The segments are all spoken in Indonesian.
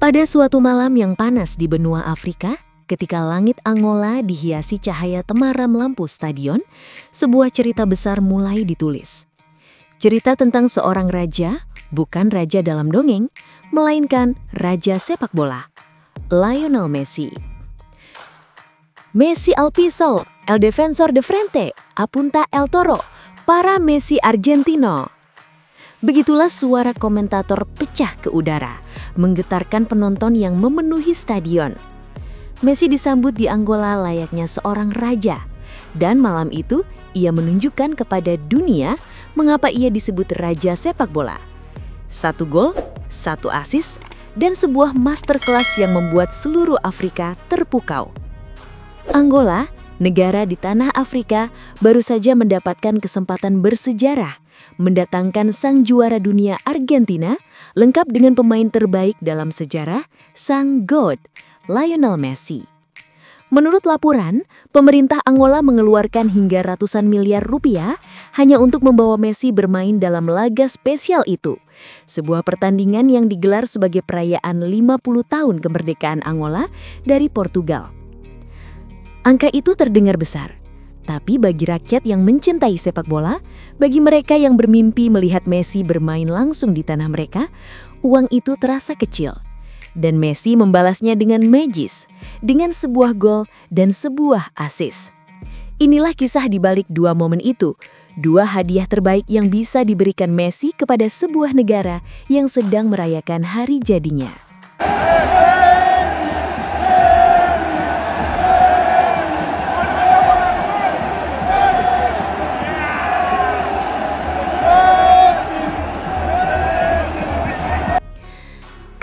Pada suatu malam yang panas di benua Afrika, ketika langit Angola dihiasi cahaya temaram lampu stadion, sebuah cerita besar mulai ditulis. Cerita tentang seorang raja, bukan raja dalam dongeng, melainkan raja sepak bola, Lionel Messi. Messi al piso, el defensor de frente, apunta el toro, para Messi Argentino. Begitulah suara komentator pecah ke udara, menggetarkan penonton yang memenuhi stadion. Messi disambut di Angola layaknya seorang raja, dan malam itu ia menunjukkan kepada dunia mengapa ia disebut raja sepak bola. 1 gol, 1 assist, dan sebuah masterclass yang membuat seluruh Afrika terpukau. Angola, negara di tanah Afrika, baru saja mendapatkan kesempatan bersejarah mendatangkan sang juara dunia Argentina lengkap dengan pemain terbaik dalam sejarah, sang GOAT, Lionel Messi. Menurut laporan, pemerintah Angola mengeluarkan hingga ratusan miliar rupiah hanya untuk membawa Messi bermain dalam laga spesial itu. Sebuah pertandingan yang digelar sebagai perayaan 50 tahun kemerdekaan Angola dari Portugal. Angka itu terdengar besar, tapi bagi rakyat yang mencintai sepak bola, bagi mereka yang bermimpi melihat Messi bermain langsung di tanah mereka, uang itu terasa kecil. Dan Messi membalasnya dengan magis, dengan sebuah gol dan sebuah assist. Inilah kisah di balik 2 momen itu, 2 hadiah terbaik yang bisa diberikan Messi kepada sebuah negara yang sedang merayakan hari jadinya.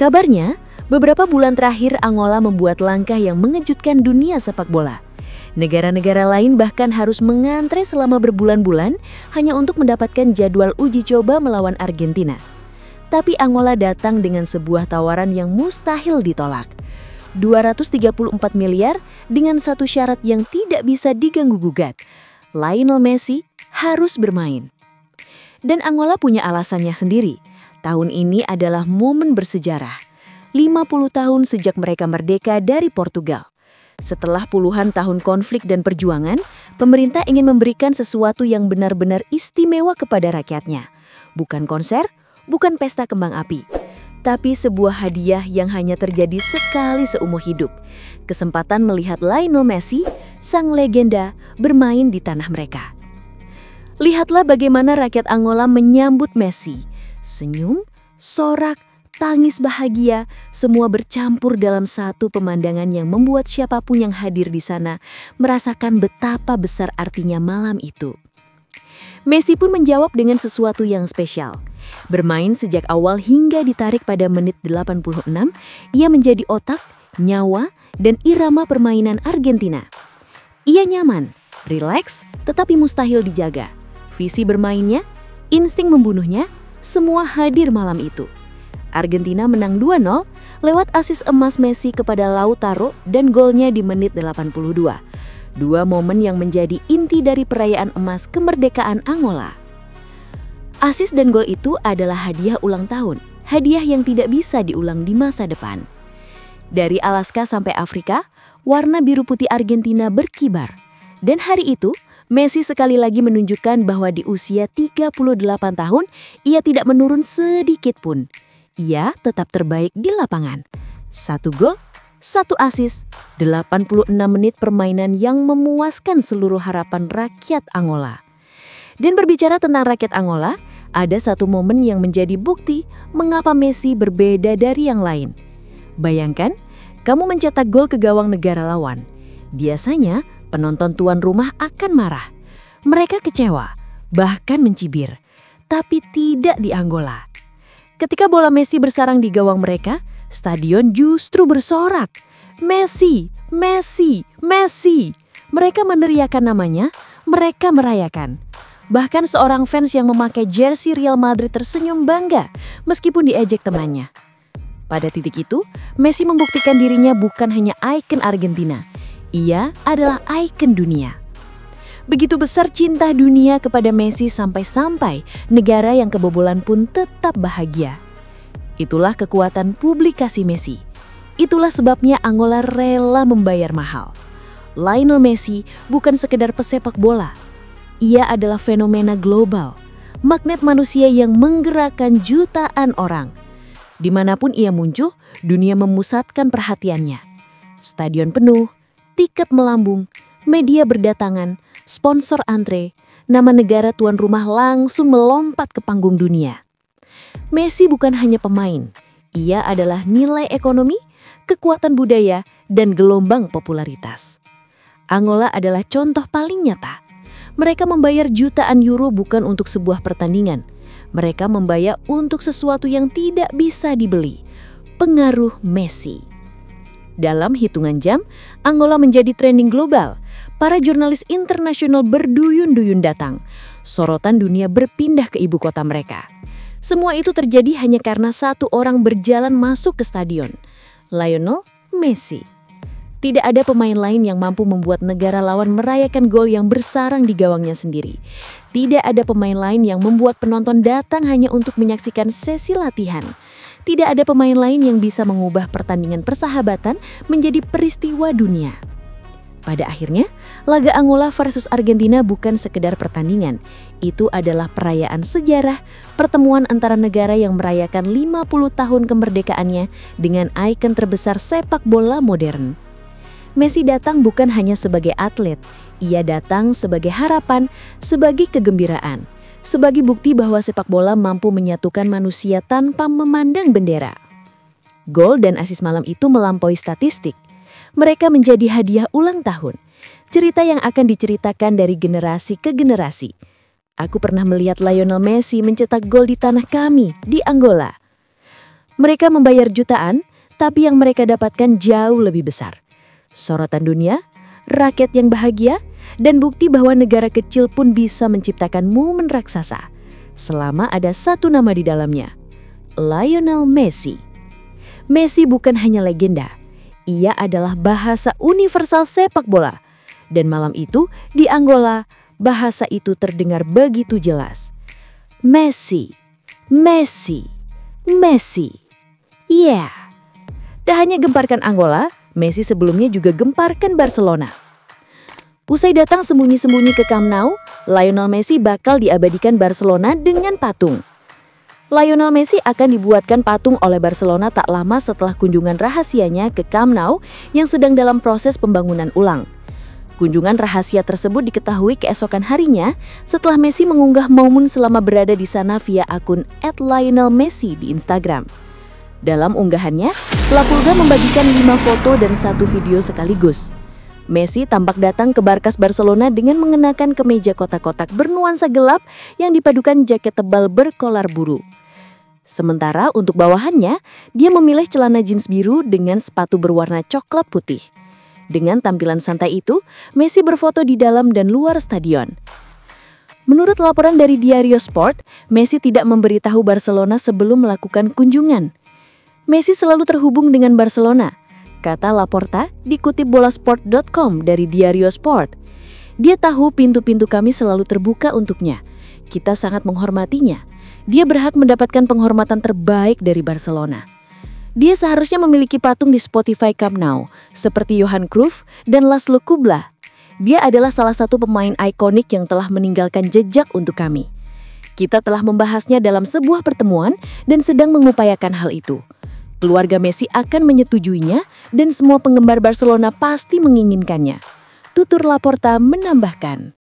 Kabarnya, beberapa bulan terakhir Angola membuat langkah yang mengejutkan dunia sepak bola. Negara-negara lain bahkan harus mengantre selama berbulan-bulan hanya untuk mendapatkan jadwal uji coba melawan Argentina. Tapi Angola datang dengan sebuah tawaran yang mustahil ditolak. 234 miliar dengan satu syarat yang tidak bisa diganggu-gugat. Lionel Messi harus bermain. Dan Angola punya alasannya sendiri. Tahun ini adalah momen bersejarah. 50 tahun sejak mereka merdeka dari Portugal. Setelah puluhan tahun konflik dan perjuangan, pemerintah ingin memberikan sesuatu yang benar-benar istimewa kepada rakyatnya. Bukan konser, bukan pesta kembang api, tapi sebuah hadiah yang hanya terjadi sekali seumur hidup. Kesempatan melihat Lionel Messi, sang legenda, bermain di tanah mereka. Lihatlah bagaimana rakyat Angola menyambut Messi. Senyum, sorak, tangis bahagia, semua bercampur dalam satu pemandangan yang membuat siapapun yang hadir di sana merasakan betapa besar artinya malam itu. Messi pun menjawab dengan sesuatu yang spesial. Bermain sejak awal hingga ditarik pada menit 86, ia menjadi otak, nyawa, dan irama permainan Argentina. Ia nyaman, rileks, tetapi mustahil dijaga. Visi bermainnya, insting membunuhnya, semua hadir malam itu. Argentina menang 2-0 lewat assist emas Messi kepada Lautaro dan golnya di menit 82. 2 momen yang menjadi inti dari perayaan emas kemerdekaan Angola. Assist dan gol itu adalah hadiah ulang tahun, hadiah yang tidak bisa diulang di masa depan. Dari Alaska sampai Afrika, warna biru putih Argentina berkibar. Dan hari itu, Messi sekali lagi menunjukkan bahwa di usia 38 tahun, ia tidak menurun sedikit pun. Ia tetap terbaik di lapangan. 1 gol, 1 assist, 86 menit permainan yang memuaskan seluruh harapan rakyat Angola. Dan berbicara tentang rakyat Angola, ada satu momen yang menjadi bukti mengapa Messi berbeda dari yang lain. Bayangkan, kamu mencetak gol ke gawang negara lawan. Biasanya, penonton tuan rumah akan marah. Mereka kecewa, bahkan mencibir. Tapi tidak di Angola. Ketika bola Messi bersarang di gawang mereka, stadion justru bersorak. Messi, Messi, Messi. Mereka meneriakan namanya, mereka merayakan. Bahkan seorang fans yang memakai jersey Real Madrid tersenyum bangga meskipun diejek temannya. Pada titik itu, Messi membuktikan dirinya bukan hanya ikon Argentina. Ia adalah ikon dunia. Begitu besar cinta dunia kepada Messi sampai-sampai negara yang kebobolan pun tetap bahagia. Itulah kekuatan publikasi Messi. Itulah sebabnya Angola rela membayar mahal. Lionel Messi bukan sekedar pesepak bola. Ia adalah fenomena global, magnet manusia yang menggerakkan jutaan orang. Dimanapun ia muncul, dunia memusatkan perhatiannya. Stadion penuh, tiket melambung, media berdatangan, sponsor antre, nama negara tuan rumah langsung melompat ke panggung dunia. Messi bukan hanya pemain, ia adalah nilai ekonomi, kekuatan budaya, dan gelombang popularitas. Angola adalah contoh paling nyata. Mereka membayar jutaan euro bukan untuk sebuah pertandingan. Mereka membayar untuk sesuatu yang tidak bisa dibeli. Pengaruh Messi. Dalam hitungan jam, Angola menjadi trending global. Para jurnalis internasional berduyun-duyun datang. Sorotan dunia berpindah ke ibu kota mereka. Semua itu terjadi hanya karena satu orang berjalan masuk ke stadion. Lionel Messi. Tidak ada pemain lain yang mampu membuat negara lawan merayakan gol yang bersarang di gawangnya sendiri. Tidak ada pemain lain yang membuat penonton datang hanya untuk menyaksikan sesi latihan. Tidak ada pemain lain yang bisa mengubah pertandingan persahabatan menjadi peristiwa dunia. Pada akhirnya, laga Angola versus Argentina bukan sekedar pertandingan. Itu adalah perayaan sejarah, pertemuan antara negara yang merayakan 50 tahun kemerdekaannya dengan ikon terbesar sepak bola modern. Messi datang bukan hanya sebagai atlet, ia datang sebagai harapan, sebagai kegembiraan, sebagai bukti bahwa sepak bola mampu menyatukan manusia tanpa memandang bendera. Gol dan assist malam itu melampaui statistik. Mereka menjadi hadiah ulang tahun, cerita yang akan diceritakan dari generasi ke generasi. Aku pernah melihat Lionel Messi mencetak gol di tanah kami, di Angola. Mereka membayar jutaan, tapi yang mereka dapatkan jauh lebih besar. Sorotan dunia, rakyat yang bahagia, dan bukti bahwa negara kecil pun bisa menciptakan momen raksasa selama ada satu nama di dalamnya, Lionel Messi. Messi bukan hanya legenda, ia adalah bahasa universal sepak bola. Dan malam itu di Angola, bahasa itu terdengar begitu jelas. Messi, Messi, Messi. Yeah. Tak hanya gemparkan Angola, Messi sebelumnya juga gemparkan Barcelona. Usai datang sembunyi-sembunyi ke Camp Nou, Lionel Messi bakal diabadikan Barcelona dengan patung. Lionel Messi akan dibuatkan patung oleh Barcelona tak lama setelah kunjungan rahasianya ke Camp Nou yang sedang dalam proses pembangunan ulang. Kunjungan rahasia tersebut diketahui keesokan harinya setelah Messi mengunggah momen selama berada di sana via akun @LionelMessi di Instagram. Dalam unggahannya, La Pulga membagikan 5 foto dan 1 video sekaligus. Messi tampak datang ke markas Barcelona dengan mengenakan kemeja kotak-kotak bernuansa gelap yang dipadukan jaket tebal berkolar buru. Sementara untuk bawahannya, dia memilih celana jeans biru dengan sepatu berwarna coklat putih. Dengan tampilan santai itu, Messi berfoto di dalam dan luar stadion. Menurut laporan dari Diario Sport, Messi tidak memberitahu Barcelona sebelum melakukan kunjungan. Messi selalu terhubung dengan Barcelona, kata Laporta dikutip bolasport.com dari Diario Sport. Dia tahu pintu-pintu kami selalu terbuka untuknya. Kita sangat menghormatinya. Dia berhak mendapatkan penghormatan terbaik dari Barcelona. Dia seharusnya memiliki patung di Spotify Camp Nou, seperti Johan Cruyff dan Laszlo Kubla. Dia adalah salah satu pemain ikonik yang telah meninggalkan jejak untuk kami. Kita telah membahasnya dalam sebuah pertemuan dan sedang mengupayakan hal itu. Keluarga Messi akan menyetujuinya dan semua penggemar Barcelona pasti menginginkannya. Tutur Laporta menambahkan.